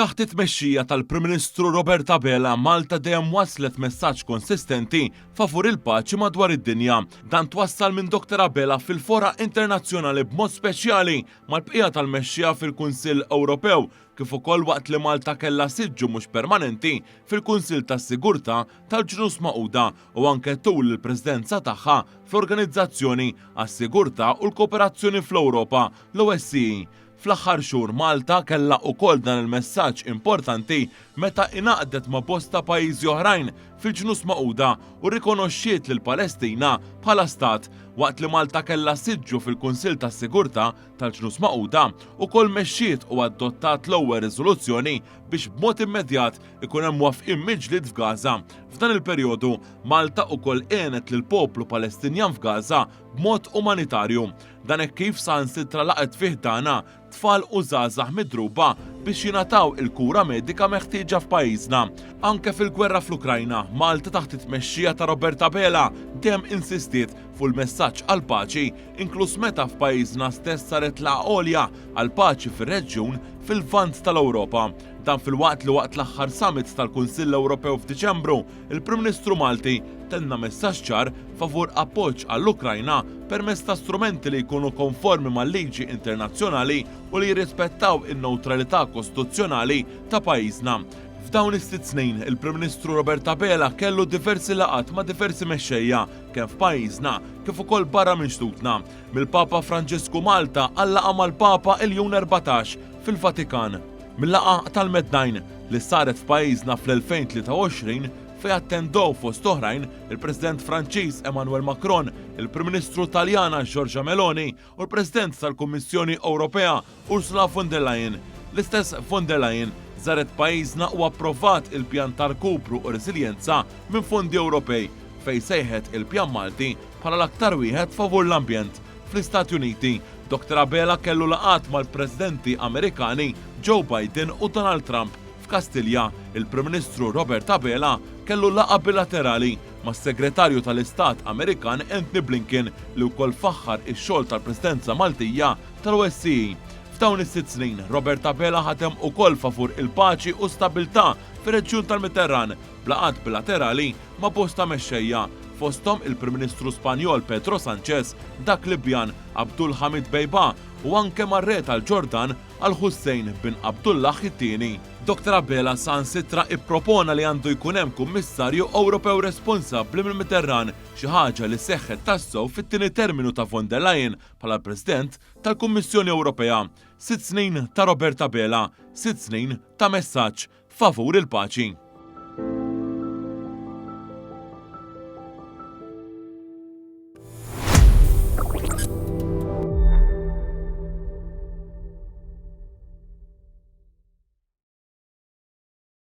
Taħt it-tmexxija tal-Prim Ministru Robert Abela, Malta dejjem waslet messaġġ konsistenti favur il-paċi madwar id-dinja. Dan twassal minn Dr. Abela fil-fora internazzjonali b'mod speċjali mal-bqija tal-mexxija fil-Kunsill Ewropew, kif ukoll waqt li Malta kellha siġġu mhux permanenti fil-Kunsill tas-Sigurtà tal-Ġnus Magħquda u anke tul il-Presidenza tagħha fl-Organizzazzjoni għas-Sigurtà u l-Kooperazzjoni fl-Ewropa, l-OSCE. Fl-aħħar xhur Malta kellha wkoll dan il-messaġġ importanti meta ingħaqdet ma' bosta pajjiżi oħrajn fil-Ġnus Magħquda u rikonoxxiet lil Palestina bħala stat. Waqt li Malta kellha siġġu fil-Kunsill tas-Sigurtà tal-Ġnus Magħquda ukoll mexxiet u adottat l-ewwel riżoluzzjoni biex b'mod immedjat ikun hemm wafqien mill-ġlied f'Gaza. F'dan il-perjodu Malta wkoll għenet lil poplu Palestinjan f'Gaza b'mod umanitarju. Dan hekk kif saħansitra laqgħet fih dana tfal u żgħażagħ midruba biex jingħataw il-kura medika meħtieġa f'pajjiżna. Anke fil-gwerra fl-Ukrajna, Malta taħt it-tmexxija ta' Robert Abela dejjem insistiet fuq il-messaġġ għal paċi, inkluż meta f'pajjiżna stess saret laqgħa għolja għal paċi fir-reġjun fil-Lvant tal-Ewropa. Dan fil-waqt li waqt l-aħħar summit tal-Kunsill Ewropew f'Diċembru, il-Prim Ministru Malti tenna messaġġ ċar favur appoġġ għall-Ukrajna permezz ta' strumenti li jkunu konformi mal-liġi internazzjonali u li jirrispettaw in-newtralità kostituzzjonali ta' pajjiżna. F'dawn is-sitt snin, il-Prim Ministru Robert Abela kellu diversi laqat ma' diversi mexxejja kemm f'pajjiżna kif ukoll barra minn xtutna. Mill-Papa Franġisku Malta għal laqgħa mal-Papa Iljun 14 fil-Vatikan. Mill-laqgħa tal-Mednajn li saret f'pajjiżna fl-2023 fejn attendew fost oħrajn il-President Franċiż Emmanuel Macron, il-Prim Ministru Taljana Giorgia Meloni u l-President tal-Kummissjoni Ewropea Ursula von der Leyen. L-istess von der Leyen żaret pajjiżna u approvat il-pjan tal-kupru u resiljenza minn fondi Ewropej fejn sejħet il-pjan Malti bħala l-aktar wieħed favur l-ambjent. Fl-Istati Uniti, Dr. Abela kellu laqat mal-Presidenti Amerikani Joe Biden u Donald Trump. F'Kastilja, il-Prim Ministru Robert Abela kellu laqgħa bilaterali mas-Segretarju tal-Istat Amerikan Antony Blinken li wkoll faħħar ix-xogħol tal-Presidenza Maltija tal-OSCE. F'dawn is-sitt snin, Robert Abela ħadem ukoll favur il-paċi u stabilità fir-reġjun tal-Mediterran b'laqgħat bilaterali ma' bosta mexxejja fosthom il-Prim Ministru Spanjol Pedro Sánchez, dak Libjan Abdul Hamid Bejba u anke mar-Re tal-Ġordan Al-Hussein bin Abdullah it-Tieni. Dr. Abela saħansitra ippropona li għandu jkun hemm Kummissarju Ewropew responsabbli mill-Mediterran, xi ħaġa li seħħet tassew fit-tieni terminu ta' von der Leyen bħala President tal-Kummissjoni Ewropea. 6 snin ta' Robert Abela, 6 snin ta' messaġġ favur il-paċi.